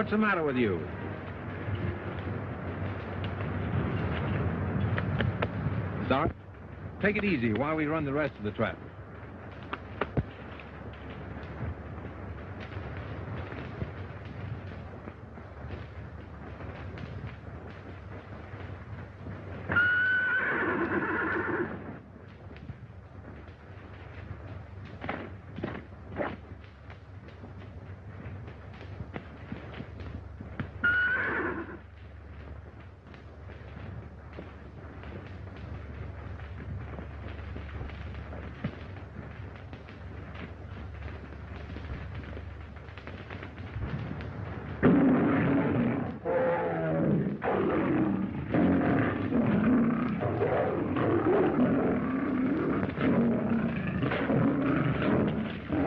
What's the matter with you? Doc, take it easy while we run the rest of the trap.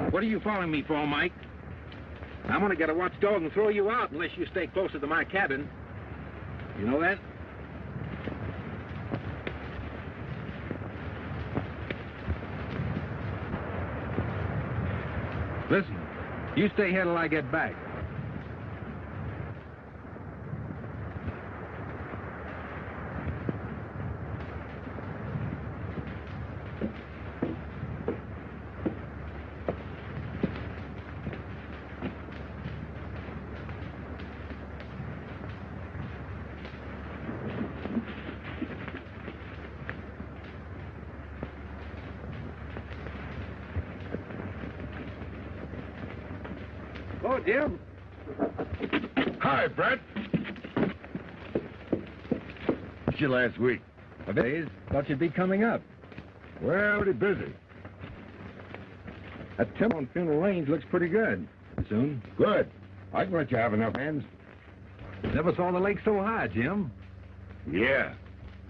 What are you following me for, Mike? I'm gonna get a watchdog and throw you out unless you stay closer to my cabin. You know that? Listen, you stay here till I get back. Oh, Jim. Hi, Brett. It's you last week. A days. Thought you'd be coming up. Well, pretty busy. That timber on Funeral Range looks pretty good. Soon. Good. I can let you have enough hands. Never saw the lake so high, Jim. Yeah.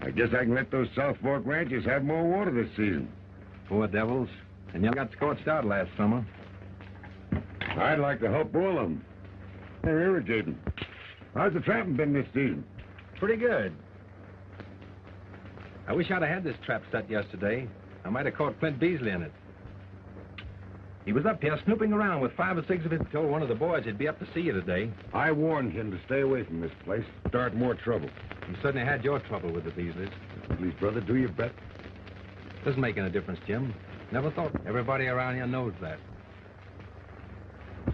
I guess I can let those South Fork ranches have more water this season. Poor devils. And you got scorched out last summer. I'd like to help boil them. They're irritating. How's the trapping been this season? Pretty good. I wish I'd have had this trap set yesterday. I might have caught Flint Beasley in it. He was up here snooping around with 5 or 6 of his... Told one of the boys he'd be up to see you today. I warned him to stay away from this place. Start more trouble. You certainly had your trouble with the Beasleys. Please, brother, do your best. Doesn't make any difference, Jim. Never thought. Everybody around here knows that.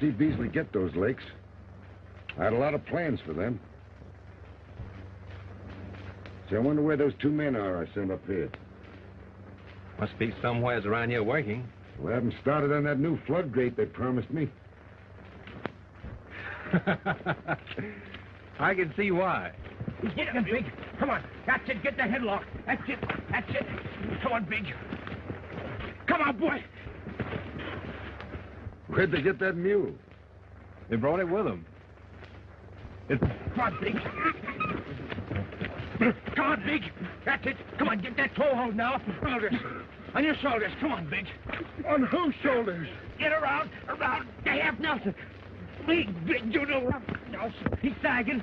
See Beasley get those lakes. I had a lot of plans for them. See, I wonder where those 2 men are I sent up here. Must be somewheres around here working. We haven't started on that new floodgate they promised me. I can see why. He's getting him, Big. Come on. That's it. Get the headlock. That's it. That's it. Come on, Big. Come on, boy. Where'd they get that mule? They brought it with them. Come on, Big. Come on, Big. That's it. Come on, get that toehold now. Shoulders. On your shoulders. Come on, Big. On whose shoulders? Get around. To half Nelson. Big, you know. Nelson. He's sagging.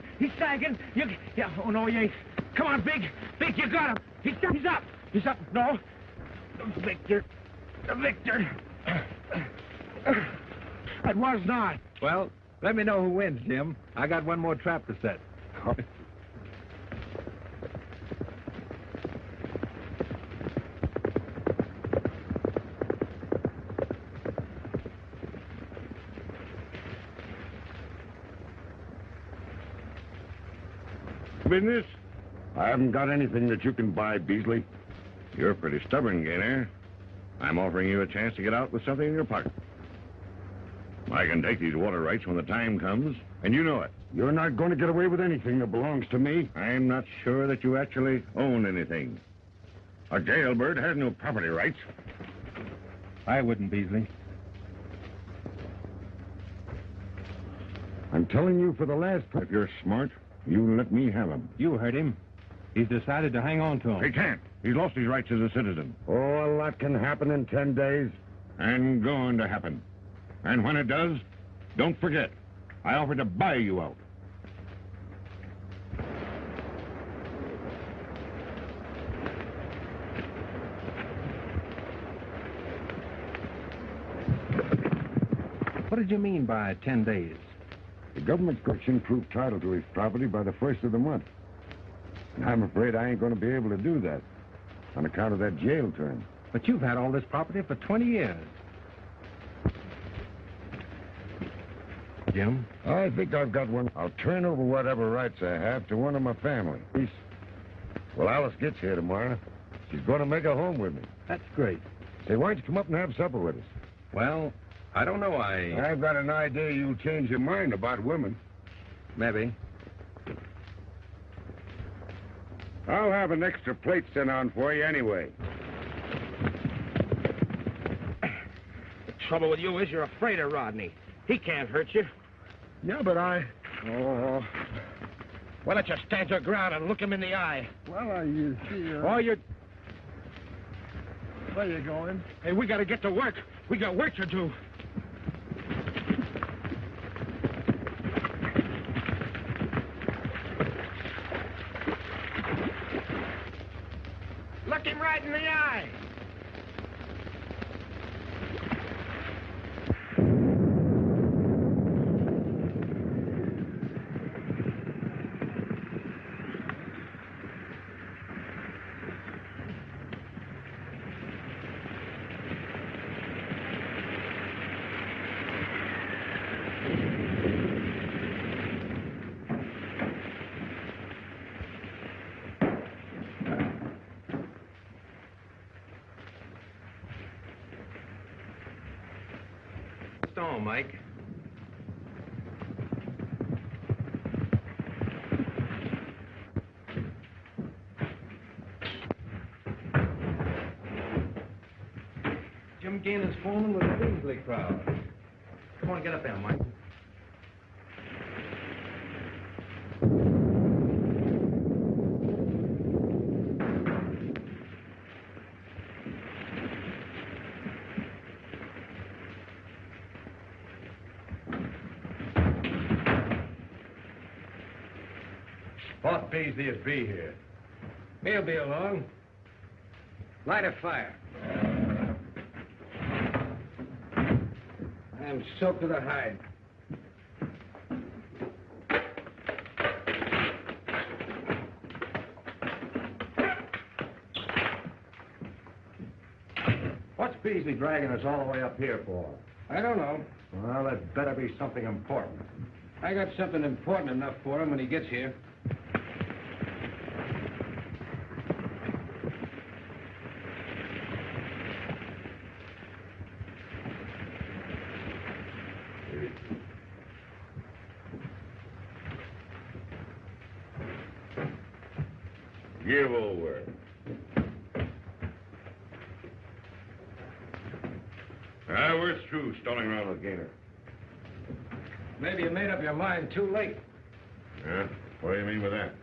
Yeah, oh, no, he ain't. Come on, Big. Big, you got him. He's up. He's up. No. Victor. It was not. Well, let me know who wins, Jim. I got one more trap to set. Business? I haven't got anything that you can buy, Beasley. You're pretty stubborn, Gaynor. I'm offering you a chance to get out with something in your pocket. I can take these water rights when the time comes, and you know it. You're not going to get away with anything that belongs to me. I'm not sure that you actually own anything. A jailbird has no property rights. I wouldn't, Beasley. I'm telling you for the last time, if you're smart, you let me have him. You heard him. He's decided to hang on to him. He can't. He's lost his rights as a citizen. Oh, a lot can happen in 10 days. And going to happen. And when it does, don't forget, I offered to buy you out. What did you mean by 10 days? The government's going to prove title to his property by the 1st of the month. And I'm afraid I ain't going to be able to do that on account of that jail term. But you've had all this property for 20 years. Jim? I think I've got one. I'll turn over whatever rights I have to one of my family. Well, Alice gets here tomorrow. She's going to make a home with me. That's great. Say, why don't you come up and have supper with us? Well, I don't know. I've got an idea you'll change your mind about women. Maybe. I'll have an extra plate sent on for you anyway. The trouble with you is you're afraid of Rodney. He can't hurt you. Yeah, but Oh. Why don't you stand your ground and look him in the eye? Well, you see... Oh, you... Where you going? Hey, we got to get to work. We got work to do. Look him right in the eye. Stone, Mike. Jim Gainer's foreman with the Beasley crowd. Come on, get up there, Mike. Boss Beasley'll be here. He'll be along. Light a fire. I'm soaked to the hide. What's Beasley dragging us all the way up here for? I don't know. Well, that better be something important. I got something important enough for him when he gets here. Give over. We're through stalling around with Gaynor. Maybe you made up your mind too late. Yeah? What do you mean with that?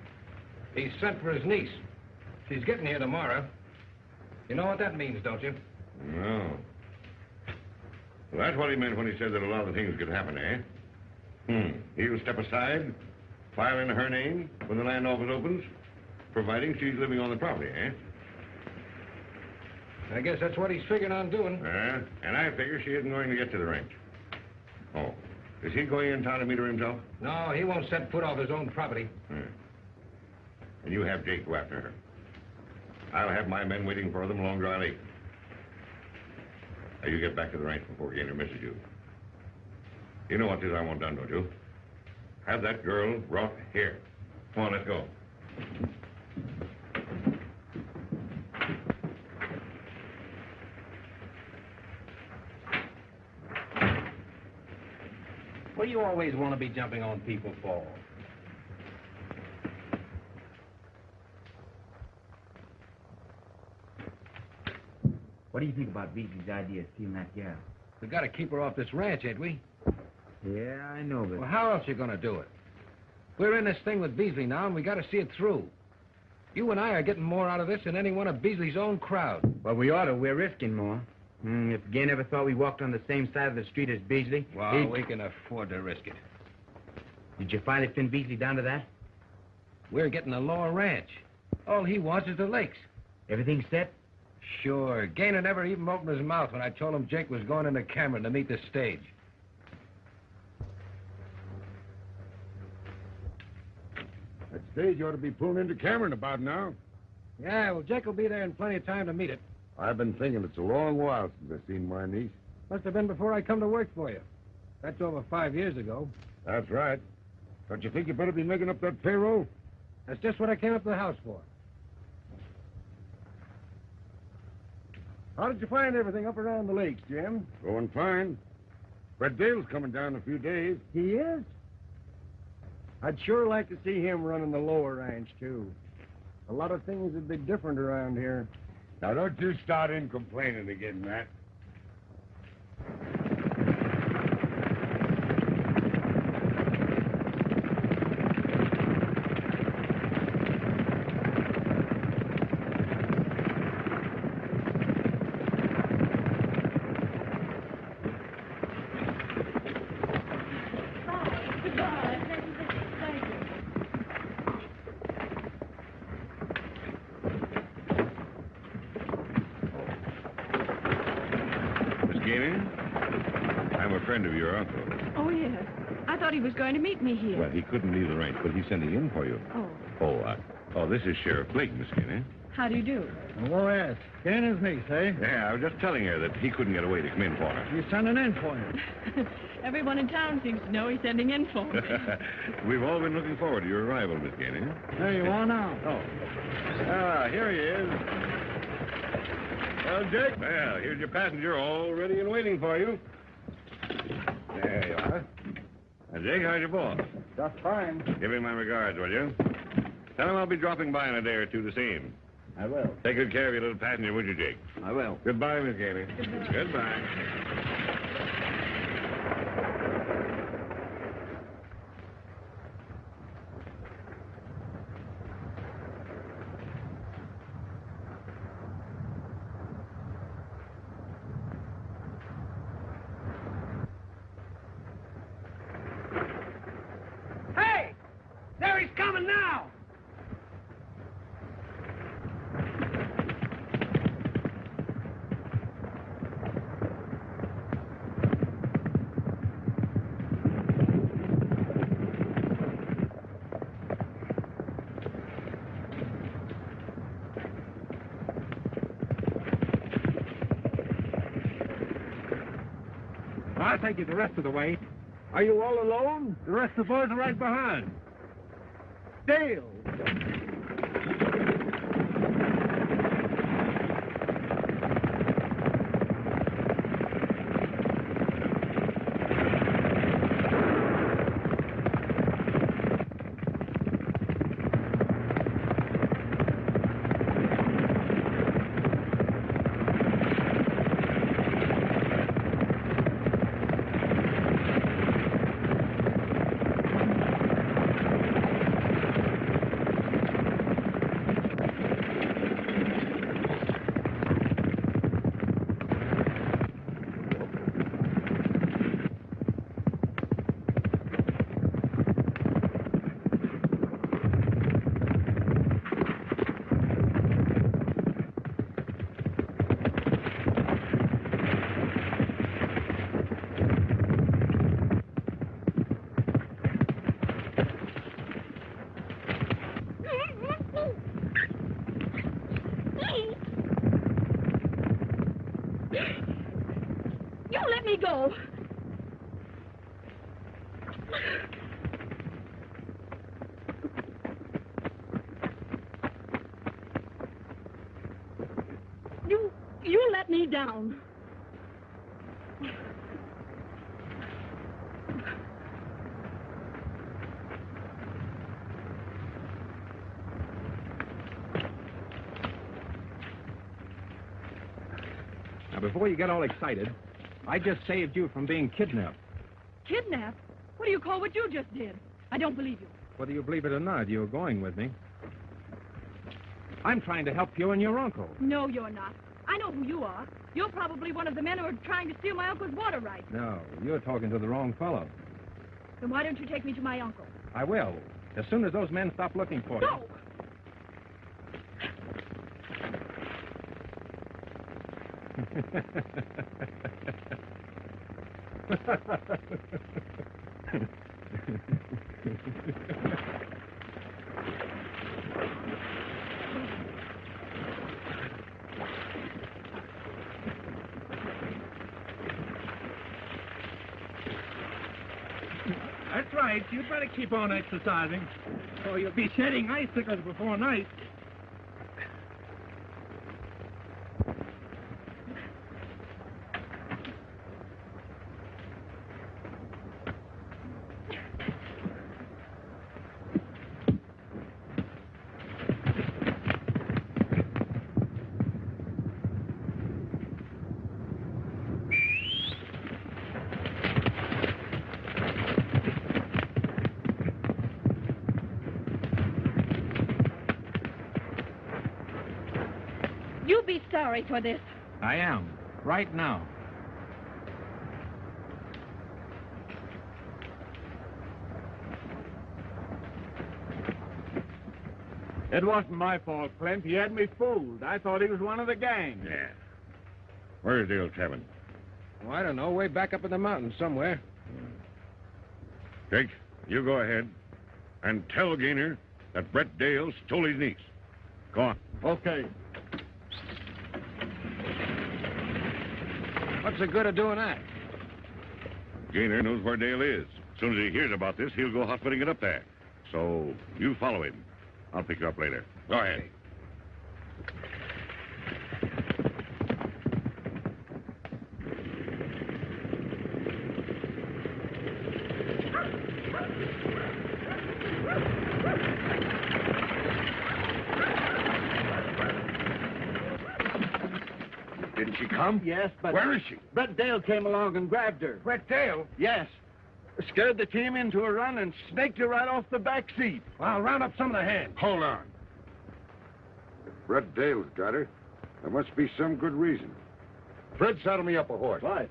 He sent for his niece. She's getting here tomorrow. You know what that means, don't you? No. Well, that's what he meant when he said that a lot of things could happen, eh? He'll step aside, file in her name when the land office opens, providing she's living on the property, eh? I guess that's what he's figuring on doing. And I figure she isn't going to get to the ranch. Oh. Is he going in town to meet her himself? No, he won't set foot off his own property. And you have Jake go after her. I'll have my men waiting for them along Dry Lake. Now, you get back to the ranch before Gaynor misses you. You know what it is I want done, don't you? Have that girl brought here. Come on, let's go. What do you always want to be jumping on people for? What do you think about Beasley's idea of stealing that gal? We got to keep her off this ranch, ain't we? Yeah, I know, but... Well, how else you going to do it? We're in this thing with Beasley now, and we got to see it through. You and I are getting more out of this than any one of Beasley's own crowd. Well, we ought to. We're risking more. If Gaynor ever thought we walked on the same side of the street as Beasley... Well, we can afford to risk it. Did you finally pin Beasley down to that? We're getting a lower ranch. All he wants is the lakes. Everything set? Sure. Gaynor never even opened his mouth when I told him Jake was going into Cameron to meet the stage. stage ought to be pulling into Cameron about now. Yeah, well, Jake will be there in plenty of time to meet it. I've been thinking it's a long while since I've seen my niece. Must have been before I come to work for you. That's over 5 years ago. That's right. Don't you think you better be making up that payroll? That's just what I came up to the house for. How did you find everything up around the lakes, Jim? Going fine. Fred Dale's coming down in a few days. He is? I'd sure like to see him running the lower ranch, too. A lot of things would be different around here. Now, don't you start in complaining again, Matt. I'm a friend of your uncle. Oh, yes. I thought he was going to meet me here. Well, he couldn't leave the ranch, but he's sending in for you. Oh. This is Sheriff Blake, Miss Gainey. How do you do? Oh, yes. Gainer's niece, eh? Yeah, I was just telling her that he couldn't get away to come in for her. He's sending in for you. Everyone in town seems to know he's sending in for me. We've all been looking forward to your arrival, Miss Gainey. There you are now. Oh. Here he is. Well, Jake. Well, here's your passenger all ready and waiting for you. There you are. Now, Jake, how's your boss? Just fine. Give him my regards, will you? Tell him I'll be dropping by in a day or two to see him. I will. Take good care of your little passenger, would you, Jake? I will. Goodbye, Miss Gainey. Goodbye. Hey! There he's coming now! I'll take you the rest of the way. Are you all alone? The rest of the boys are right behind. Dale! You let me go. You let me down. Now, before you get all excited, I just saved you from being kidnapped. Kidnapped? What do you call what you just did? I don't believe you. Whether you believe it or not, you're going with me. I'm trying to help you and your uncle. No, you're not. I know who you are. You're probably one of the men who are trying to steal my uncle's water rights. No, you're talking to the wrong fellow. Then why don't you take me to my uncle? I will, as soon as those men stop looking for you. No! right. You'd better keep on exercising, or you'll be shedding icicles before night. You'll be sorry for this. I am. Right now. It wasn't my fault, Clint. He had me fooled. I thought he was one of the gang. Yeah. Where's Dale's cabin? Oh, I don't know. Way back up in the mountains somewhere. Jake, you go ahead and tell Gaynor that Brett Dale stole his niece. Go on. Okay. What's the good of doing that? Gaynor knows where Dale is. As soon as he hears about this, he'll go hot-footing it up there. So you follow him. I'll pick you up later. Go ahead. Didn't she come? Yes, but... Where is she? Brett Dale came along and grabbed her. Brett Dale? Yes. Scared the team into a run and snaked her right off the back seat. Well, I'll round up some of the hands. Hold on. If Brett Dale's got her, there must be some good reason. Fred, saddle me up a horse. Right.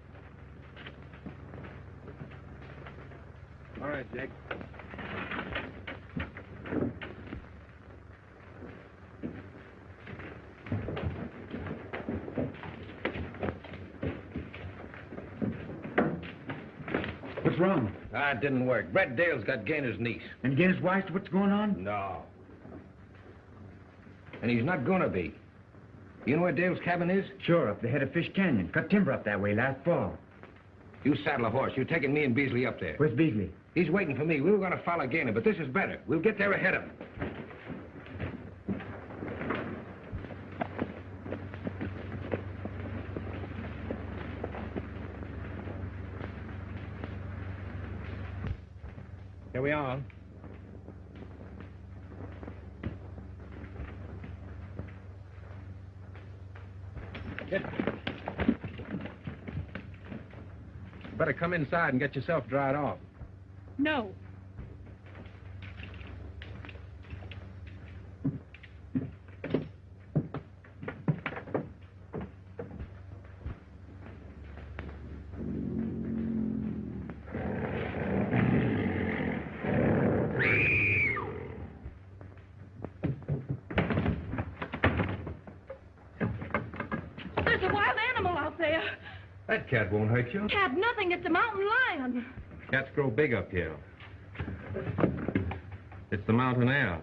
All right, Jake. What's wrong? Ah, it didn't work. Brett Dale's got Gaynor's niece. And Gainer's wife, what's going on? No. And he's not gonna be. You know where Dale's cabin is? Sure, up the head of Fish Canyon. Cut timber up that way last fall. You saddle a horse. You're taking me and Beasley up there. Where's Beasley? He's waiting for me. We were gonna follow Gaynor, but this is better. We'll get there ahead of him. Here we are. Get. Better come inside and get yourself dried off. No. There's a wild animal out there. That cat won't hurt you. Cat, nothing. It's a mountain lion. Cats grow big up here. It's the mountain air.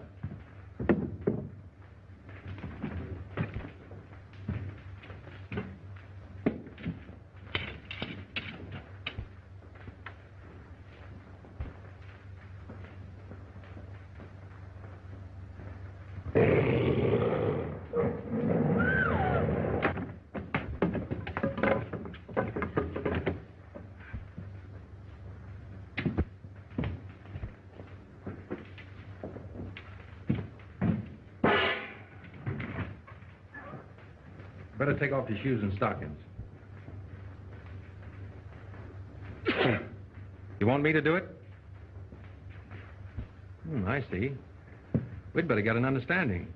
Better take off your shoes and stockings. You want me to do it? I see. We'd better get an understanding.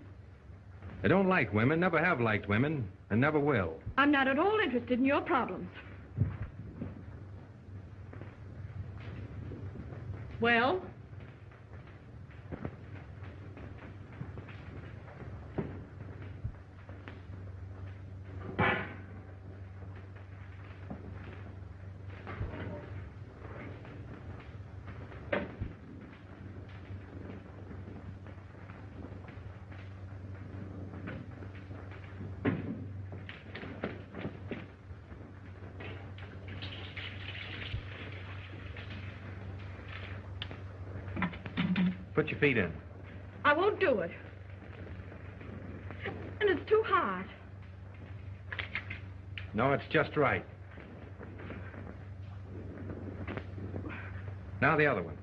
I don't like women, never have liked women, and never will. I'm not at all interested in your problems. Well? Put your feet in. I won't do it. And it's too hard. No, it's just right. Now the other one.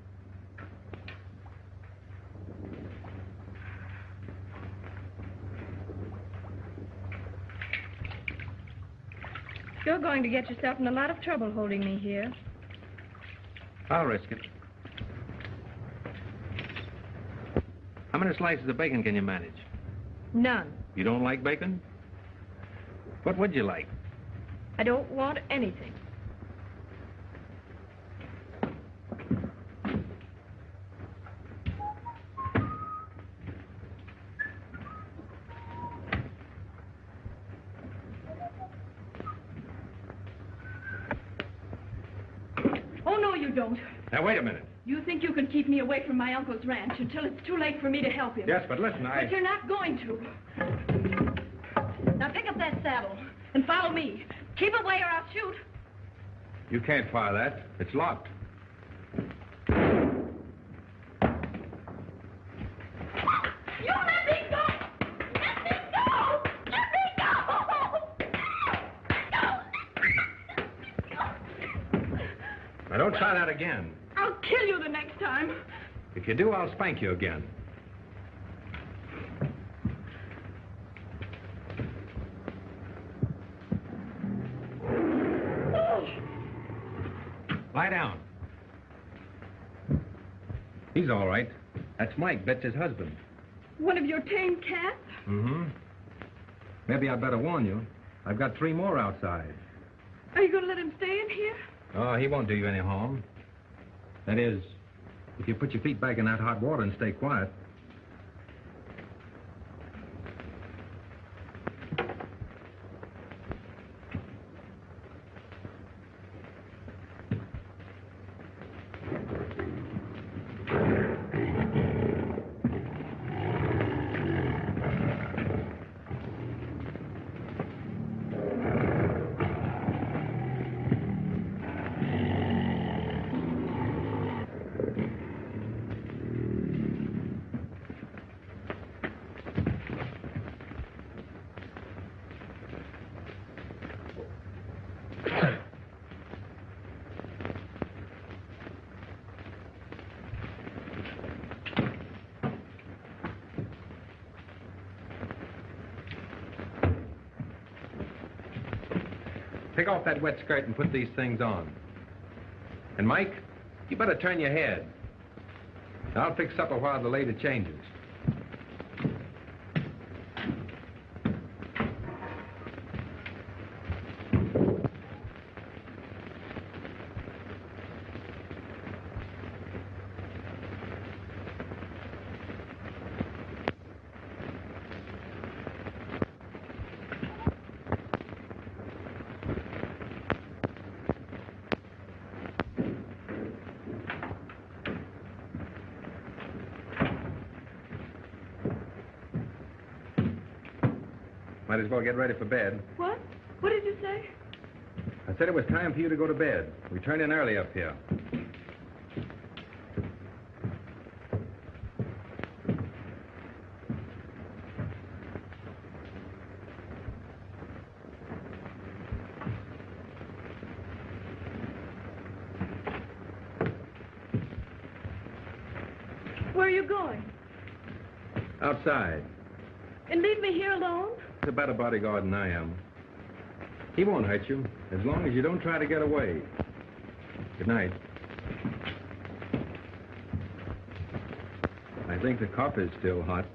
You're going to get yourself in a lot of trouble holding me here. I'll risk it. How many slices of bacon can you manage? None. You don't like bacon? What would you like? I don't want anything. Oh, no, you don't. Now, wait a minute. You think you can keep me away from my uncle's ranch until it's too late for me to help him. Yes, but listen, But you're not going to. Now pick up that saddle and follow me. Keep away or I'll shoot. You can't fire that. It's locked. You let me go! Let me go! Let me go! Now, don't try that again. I'll kill you the next time. If you do, I'll spank you again. Lie down. He's all right. That's Mike, Betsy's husband. One of your tame cats? Mm-hmm. Maybe I'd better warn you. I've got 3 more outside. Are you going to let him stay in here? Oh, he won't do you any harm. That is, if you put your feet back in that hot water and stay quiet. Take off that wet skirt and put these things on. And, Mike, you better turn your head. I'll fix supper while the lady changes. Might as well get ready for bed. What? What did you say? I said it was time for you to go to bed. We turned in early up here. Where are you going? Outside. And leave me here alone? He's a better bodyguard than I am. He won't hurt you, as long as you don't try to get away. Good night. I think the coffee's still hot.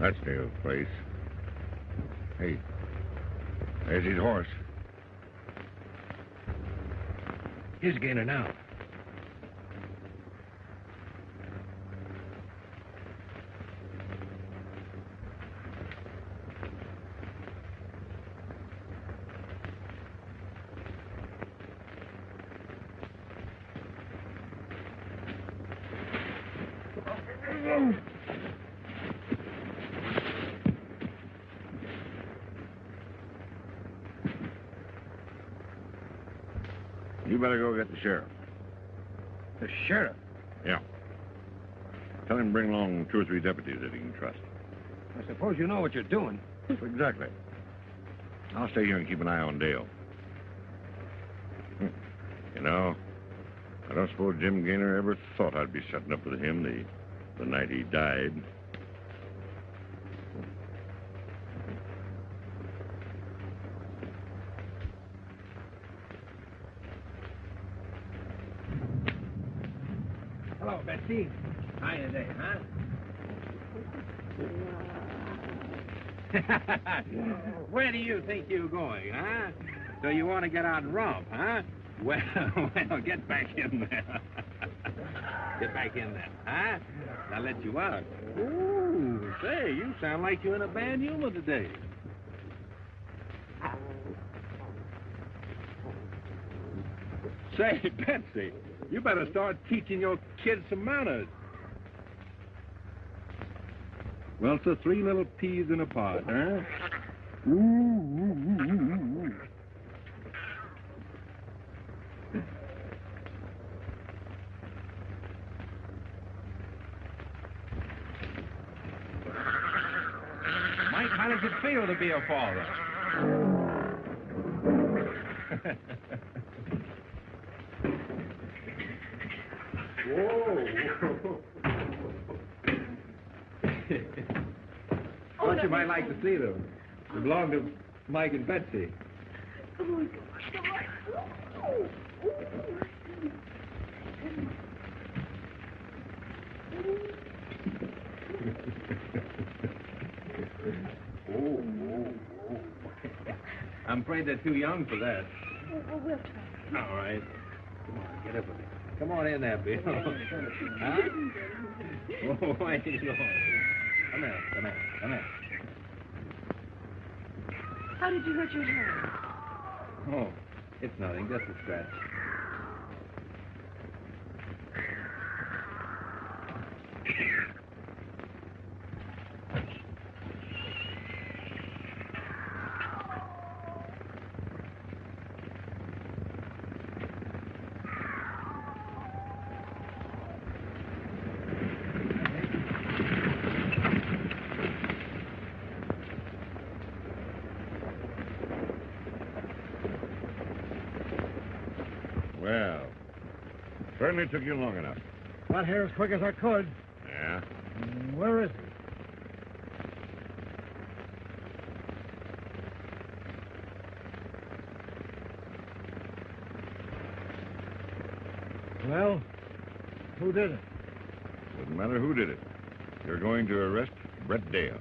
That's the place. Hey, there's his horse. Here's Gaynor now. You better go get the sheriff. The sheriff? Yeah. Tell him to bring along 2 or 3 deputies that he can trust. I suppose you know what you're doing. Exactly. I'll stay here and keep an eye on Dale. You know, I don't suppose Jim Gaynor ever thought I'd be setting up with him the night he died. Hello, Betsy. Hiya there, huh? Where do you think you're going, huh? So you want to get out and romp, huh? Well, get back in there. Get back in there, huh? I'll let you out. Ooh, say, you sound like you're in a bad humor today. Say, Betsy, you better start teaching your kids some manners. Well, so 3 little peas in a pod, huh? Mike, how does it feel to be a father? Whoa. Thought you might like to see them. They belong to Mike and Betsy. I'm afraid they're too young for that. Oh, we'll try. All right. Come on, get up with me. Come on in there, Bill. Huh? Oh, why are you going? Come here. How did you hurt your hand? Oh, it's nothing, just a scratch. Well, certainly took you long enough. Got here as quick as I could. Yeah? Where is he? Well, who did it? Doesn't matter who did it. You're going to arrest Brett Dale.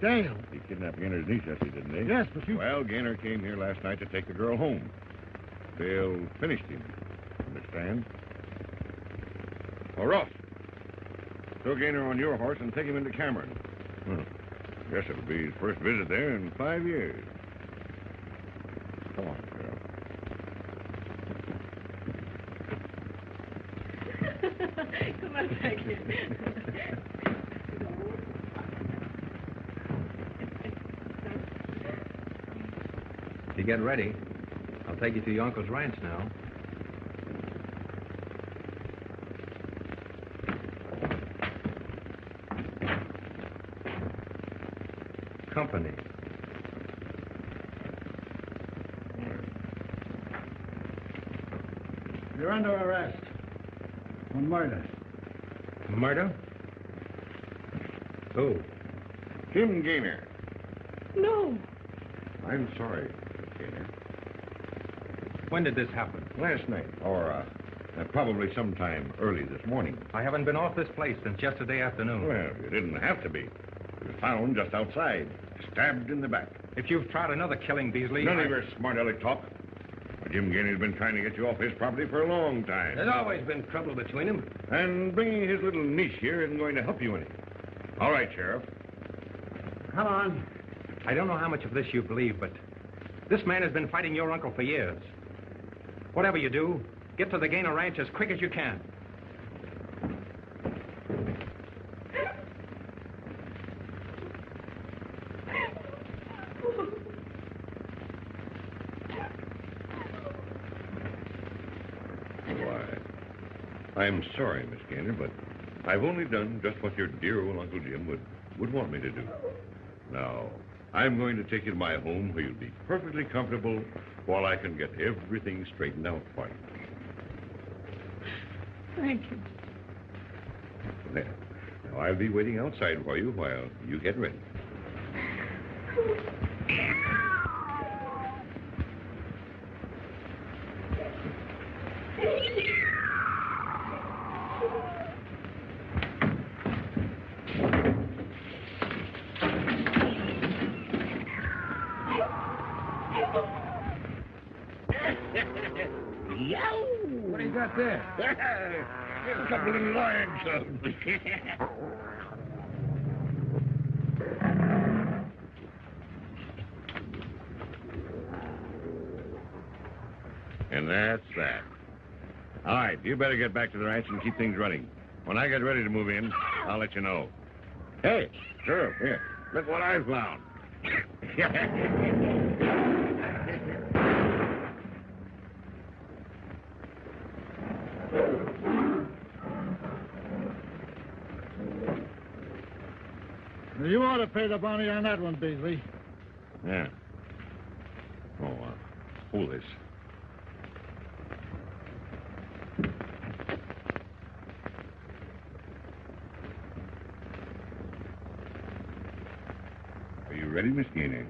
Dale. He kidnapped Gaynor's niece, Essie, didn't he? Yes, but you... Well, Gaynor came here last night to take the girl home. Dale finished him. Understand? Oh, Ross. Throw Gaynor on your horse and take him into Cameron. Guess it'll be his first visit there in 5 years. Come on, girl. Come on back here. If you get ready, I'll take you to your uncle's ranch now. Company. You're under arrest. On murder. Murder? Who? Tim Gaynor. No. I'm sorry, Gaynor. When did this happen? Last night, or probably sometime early this morning. I haven't been off this place since yesterday afternoon. Well, you didn't have to be. He was found just outside, stabbed in the back. If you've tried another killing, Beasley... None of your smart aleck talk. Jim Gainey's been trying to get you off his property for a long time. There's always been trouble between them. And bringing his little niece here isn't going to help you any. All right, Sheriff. Come on. I don't know how much of this you believe, but this man has been fighting your uncle for years. Whatever you do, get to the Gaynor Ranch as quick as you can. I'm sorry, Miss Gaynor, but I've only done just what your dear old Uncle Jim would want me to do. Now, I'm going to take you to my home where you'll be perfectly comfortable while I can get everything straightened out for you. Thank you. There. Now, I'll be waiting outside for you while you get ready. What do you got there? A couple of little lion cubs. And that's that. All right, you better get back to the ranch and keep things running. When I get ready to move in, I'll let you know. Hey, sure, here. Look what I found. You ought to pay the bounty on that one, Beasley. Yeah. Oh, hold this. Are you ready, Miss Gaynor?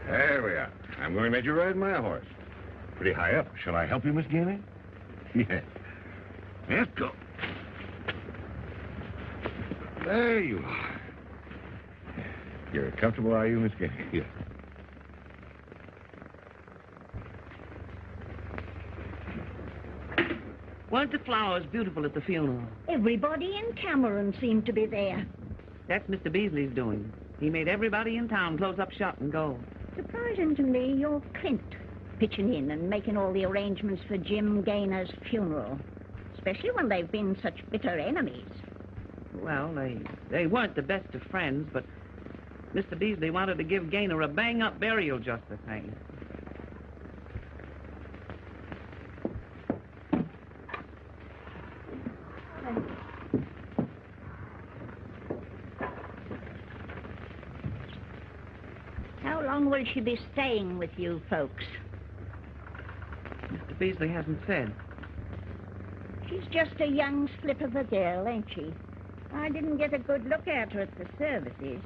There we are. I'm going to let you ride my horse. Pretty high up. Shall I help you, Miss Gaynor? Yeah. Let's go. There you are. You're comfortable, are you, Miss Gaynor? Yeah. Weren't the flowers beautiful at the funeral? Everybody in Cameron seemed to be there. That's Mr. Beasley's doing. He made everybody in town close up shop and go. Surprising to me, you're Clint, pitching in and making all the arrangements for Jim Gaynor's funeral, especially when they've been such bitter enemies. Well, they weren't the best of friends, but Mr. Beasley wanted to give Gaynor a bang-up burial just the same. How long will she be staying with you folks? Mr. Beasley hasn't said. She's just a young slip of a girl, ain't she? I didn't get a good look at her at the services.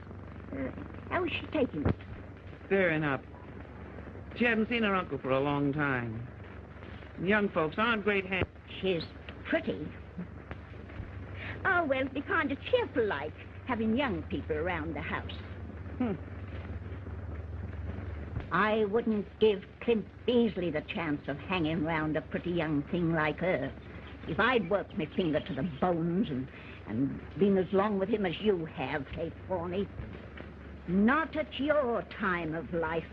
How is she taking it? Faring up. She hadn't seen her uncle for a long time. Young folks aren't great hands. She's pretty. Oh, well, it'd be kind of cheerful like, having young people around the house. I wouldn't give Clint Beasley the chance of hanging round a pretty young thing like her. If I'd worked my finger to the bones and been as long with him as you have, Kate Forney. Not at your time of life.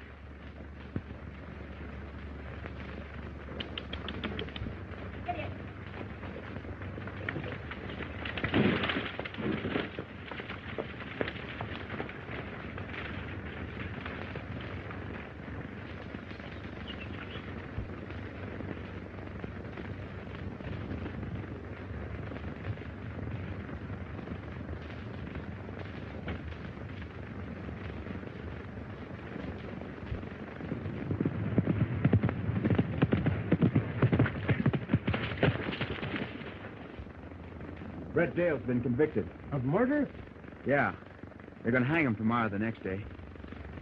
Brett Dale's been convicted. Of murder? Yeah. They're going to hang him tomorrow, the next day.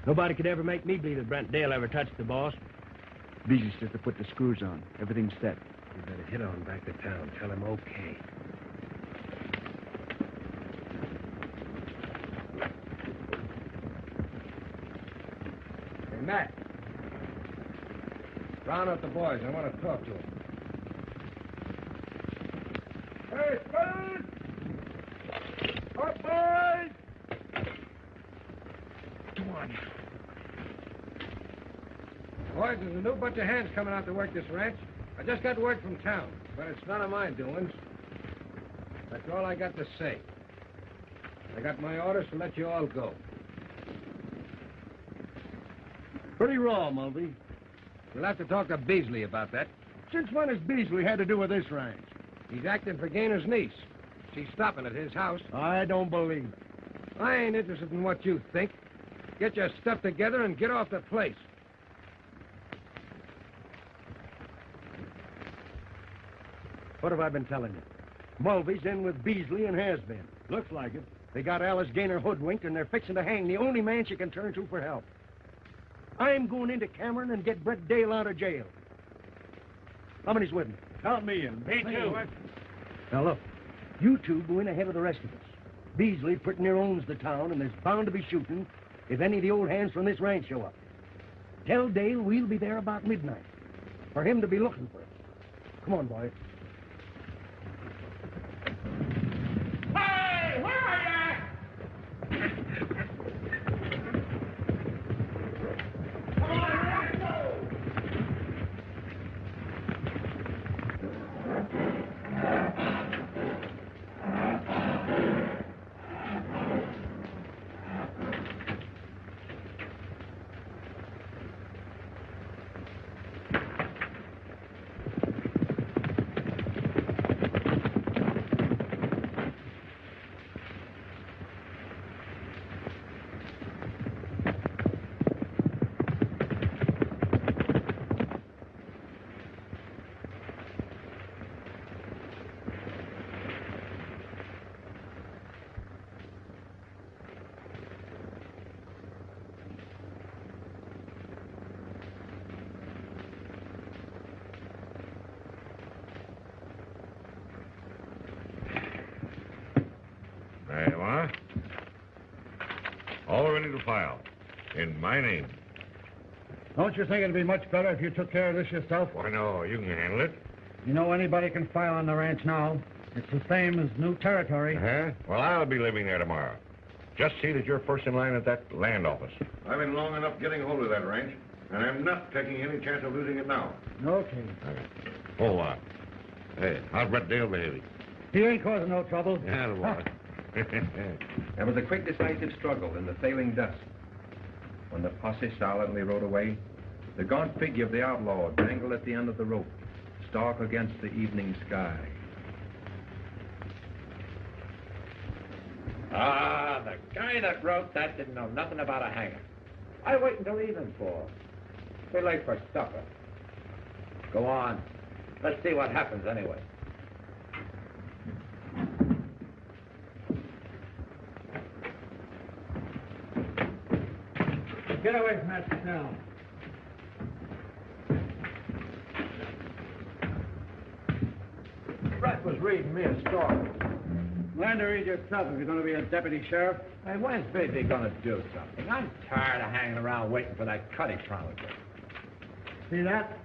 Nobody could ever make me believe that Brent Dale ever touched the boss. Beasley says to put the screws on. Everything's set. You better hit on back to town. Tell him okay. Hey, Matt. Round up the boys. I want to talk to them. Hey, fellas! Up, boys! Come on. Boys, there's a new bunch of hands coming out to work this ranch. I just got word from town, but it's none of my doings. That's all I got to say. I got my orders to let you all go. Pretty raw, Mulvey. We'll have to talk to Beasley about that. Since when has Beasley had to do with this ranch? He's acting for Gainer's niece. She's stopping at his house. I don't believe it. I ain't interested in what you think. Get your stuff together and get off the place. What have I been telling you? Mulvey's in with Beasley and has been. Looks like it. They got Alice Gaynor hoodwinked, and they're fixing to hang the only man she can turn to for help. I'm going into Cameron and get Brett Dale out of jail. How many's with me? Count me in. Me too. Now, look. You two go in ahead of the rest of us. Beasley pretty near owns the town, and there's bound to be shooting if any of the old hands from this ranch show up. Tell Dale we'll be there about midnight for him to be looking for us. Come on, boys. Hey, where are you? Come on, let's go. There you are. All ready to file. In my name. Don't you think it'd be much better if you took care of this yourself? Why, no, you can handle it. You know anybody can file on the ranch now. It's the same as new territory. Uh-huh. Well, I'll be living there tomorrow. Just see that you're first in line at that land office. I've been long enough getting hold of that ranch, and I'm not taking any chance of losing it now. Okay. Okay. Hold on. Hey, how's Brett Dale behaving? He ain't causing no trouble. Yeah, the boy. There was a quick, decisive struggle in the failing dusk. When the posse silently rode away, the gaunt figure of the outlaw dangled at the end of the rope, stark against the evening sky. Ah, the guy that wrote that didn't know nothing about a hanger. I wait until evening fall. Be late for supper. Go on. Let's see what happens anyway. Get away from that cell. Brett was reading me a story. Learn to read yourself if you're going to be a deputy sheriff. Hey, when's Busy gonna do something? I'm tired of hanging around waiting for that cut he promised me. See that?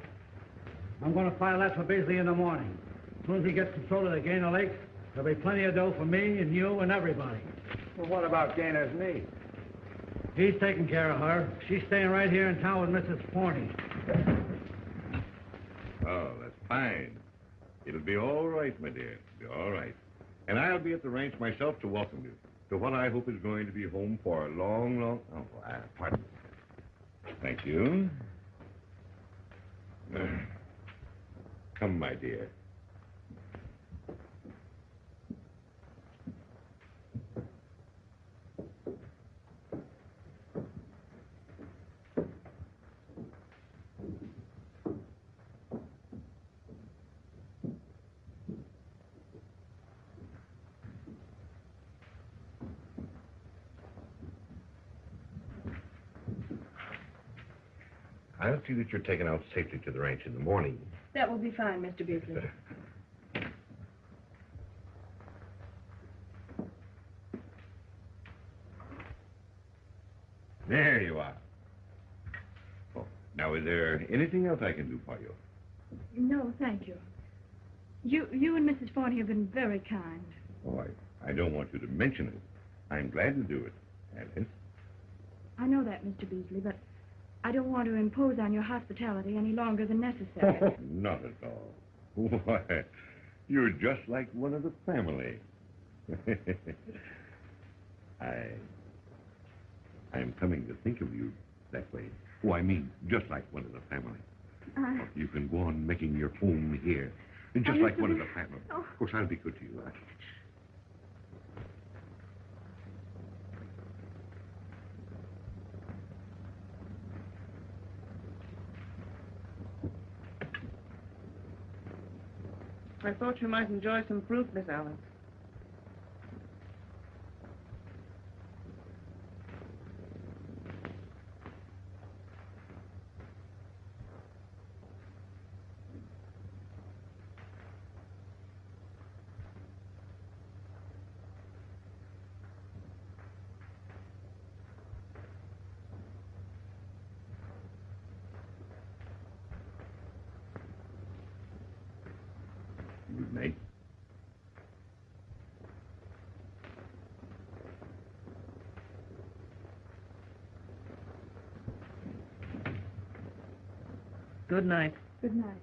I'm going to file that for Beasley in the morning. As soon as he gets control of the Gaynor Lakes, there'll be plenty of dough for me and you and everybody. Well, what about Gainer's niece? He's taking care of her. She's staying right here in town with Mrs. Forney. Oh, that's fine. It'll be all right, my dear. It'll be all right. And I'll be at the ranch myself to welcome you to what I hope is going to be home for a long, long... Oh, pardon. Thank you. Come, my dear. I'll see that you're taken out safely to the ranch in the morning. That will be fine, Mr. Beasley. There you are. Oh, now, is there anything else I can do for you? No, thank you. You and Mrs. Forney have been very kind. Oh, I don't want you to mention it. I'm glad to do it, Alice. I know that, Mr. Beasley, but I don't want to impose on your hospitality any longer than necessary. Oh, not at all. Why, you're just like one of the family. I'm coming to think of you that way. Oh, I mean, just like one of the family. You can go on making your home here, and just like one of the family. Oh. Of course, I'll be good to you. I thought you might enjoy some fruit, Miss Alice. Good night. Good night. Good night.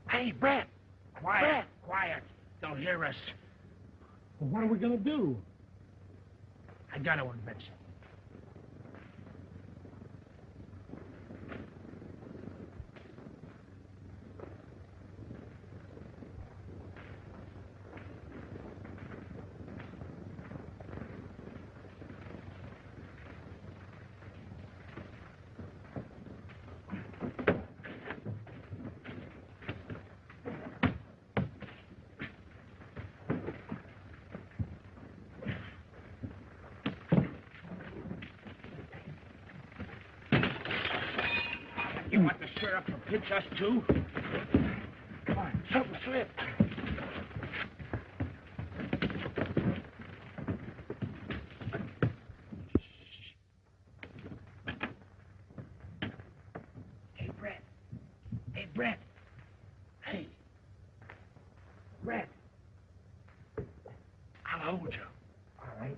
Hey, Brett. Quiet. Brett. Quiet. Don't hear us. Well, what are we going to do? I got to invent something. You want the sheriff to pinch us, too? Come on, something slipped. Hey, Brett. Hey, Brett. Hey. Brett. I'll hold you. All right.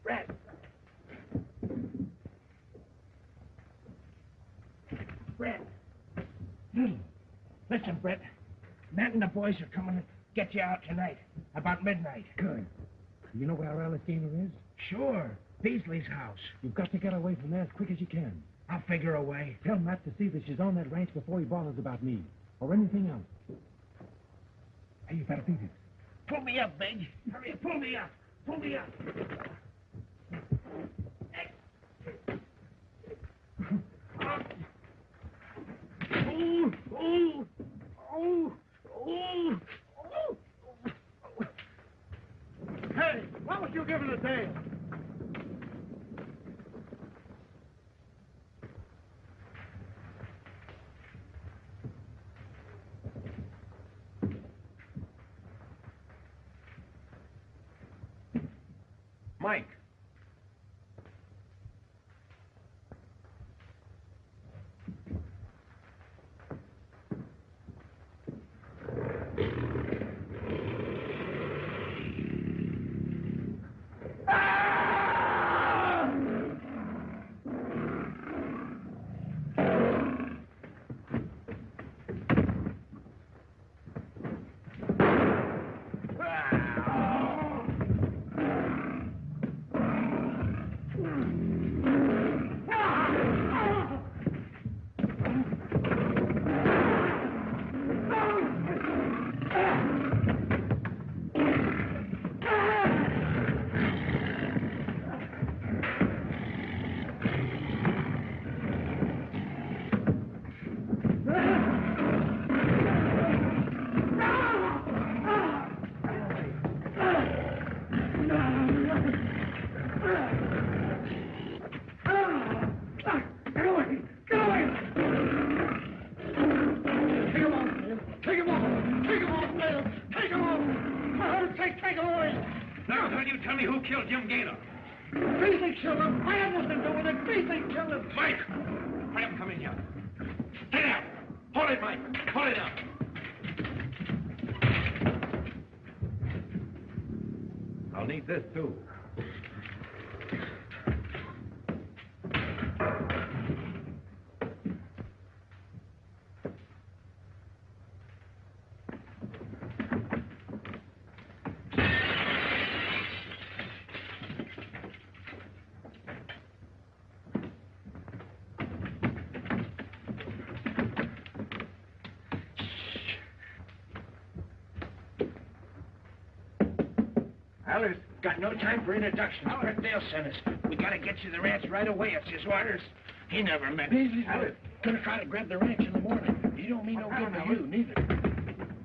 Brett. Brett. Listen, Brett. Matt and the boys are coming to get you out tonight, about midnight. Good. You know where Alice Gaynor is? Sure. Beasley's house. You've got to get away from there as quick as you can. I'll figure a way. Tell Matt to see that she's on that ranch before he bothers about me, or anything else. Hey, you better beat it. Pull me up, Big. Hurry, pull me up. Pull me up. Hey. Oh, oh, oh, oh, oh. Hey, what was you giving a damn? Mike. take him away. Now, will you tell me who killed Jim Gaynor? Beasley killed him. I had nothing to do with it. Beasley killed him. Mike! Let him come in here. Stay down. Hold it, Mike. Hold it down. I'll need this, too. Alice, got no time for introductions. Dale sent us. We gotta get you to the ranch right away. It's his orders. He never met Beasley. Alice, gonna try to grab the ranch in the morning. He don't mean no good to you, neither.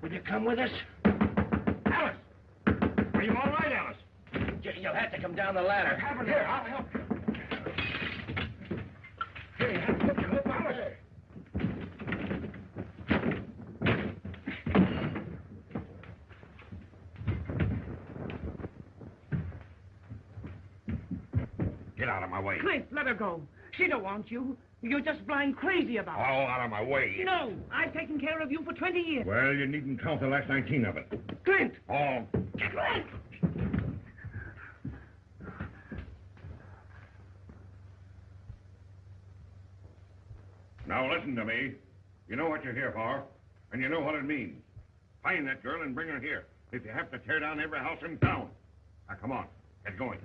Will you come with us? Alice! Are you all right, Alice? You'll have to come down the ladder. Here, I'll help you. Here, help you up, Alice. Get out of my way. Clint, let her go. She don't want you. You're just blind crazy about Oh, her. out of my way. No, I've taken care of you for 20 years. Well, you needn't count the last 19 of it. Clint! Oh. Clint! Now listen to me. You know what you're here for, and you know what it means. Find that girl and bring her here. If you have to tear down every house in town. Now, come on. Get going.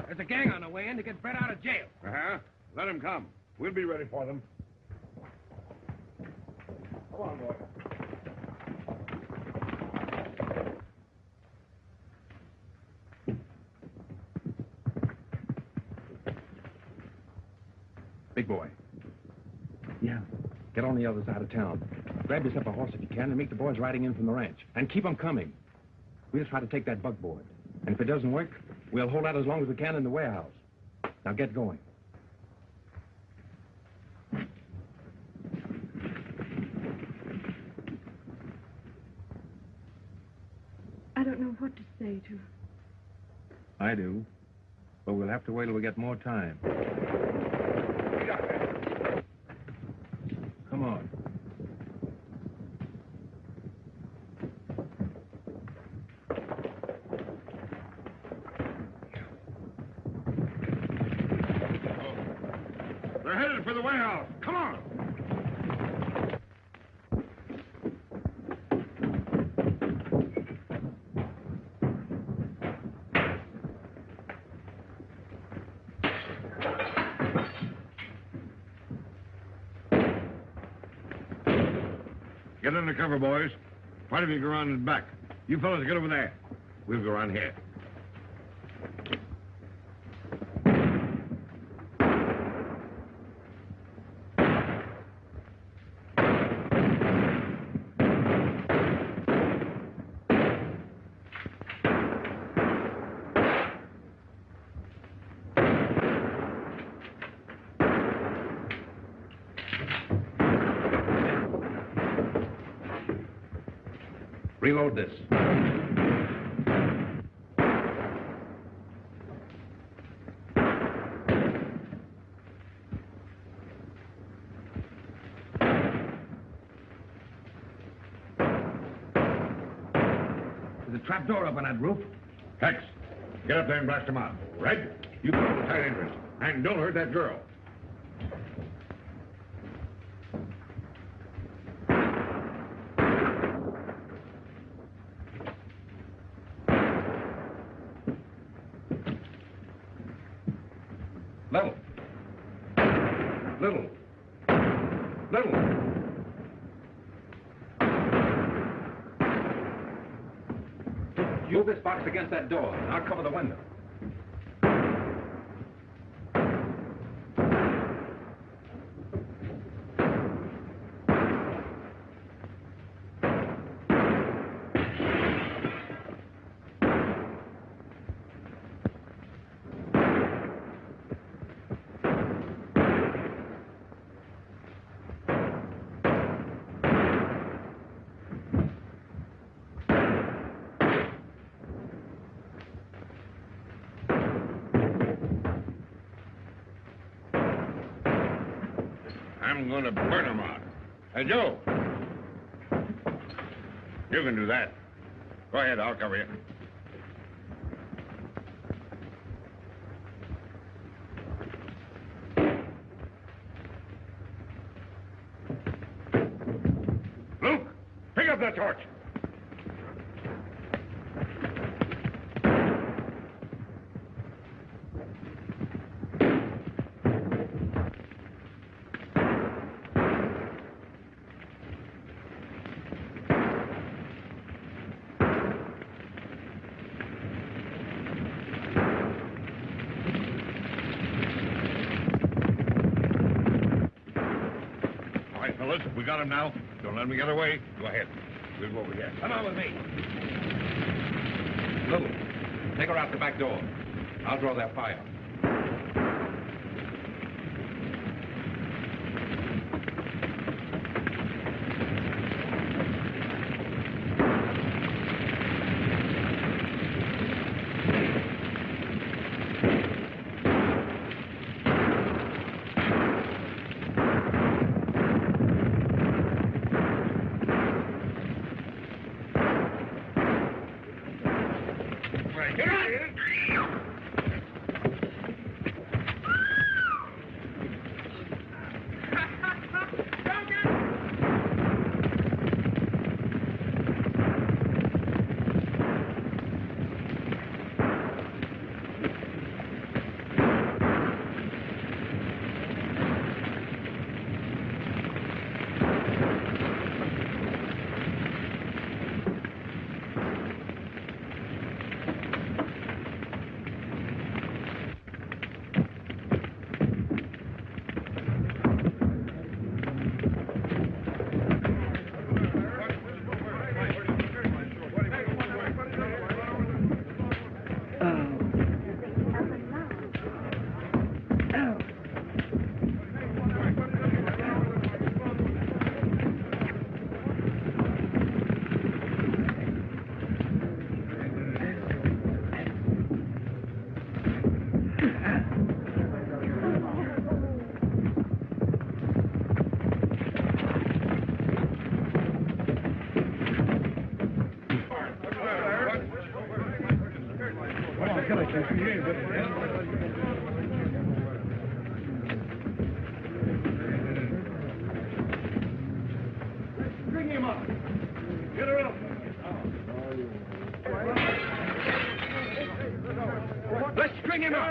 There's a gang on the way in to get Brett out of jail. Uh-huh. Let him come. We'll be ready for them. Come on, boy. Big boy. Yeah. Get on the other side of town. Grab yourself a horse if you can and meet the boys riding in from the ranch. And keep them coming. We'll try to take that buckboard. And if it doesn't work, we'll hold out as long as we can in the warehouse. Now get going. I don't know what to say to her. I do. But we'll have to wait till we get more time. Come on. They're headed for the warehouse. Come on. Get under cover, boys. Part of you go around in the back. You fellas get over there. We'll go around here. Reload this. There's a trap door up on that roof. Hex, get up there and blast them out. Red, you go to the side entrance. And don't hurt that girl. Little. Little. Little. Move this box against that door, and I'll cover the window. I'm going to burn them out. And Joe, you can do that. Go ahead, I'll cover you. Luke, pick up that torch. We got him now. Don't let him get away. Go ahead. We'll go over here. Come on with me. Luke, take her out the back door. I'll draw that fire. Bring him up. Get her up. Let's string him up.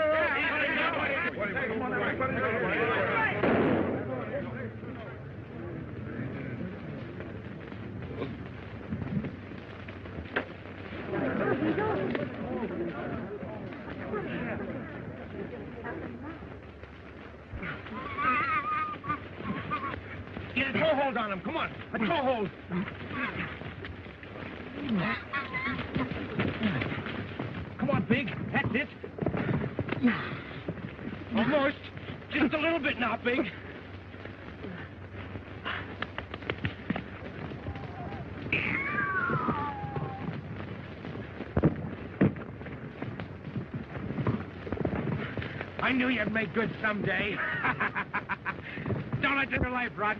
Get a toe hold on him. Come on. A toe hold. Come on, Big. That's it. Almost. Just a little bit now, Big. I knew you'd make good someday. Don't let your life rot.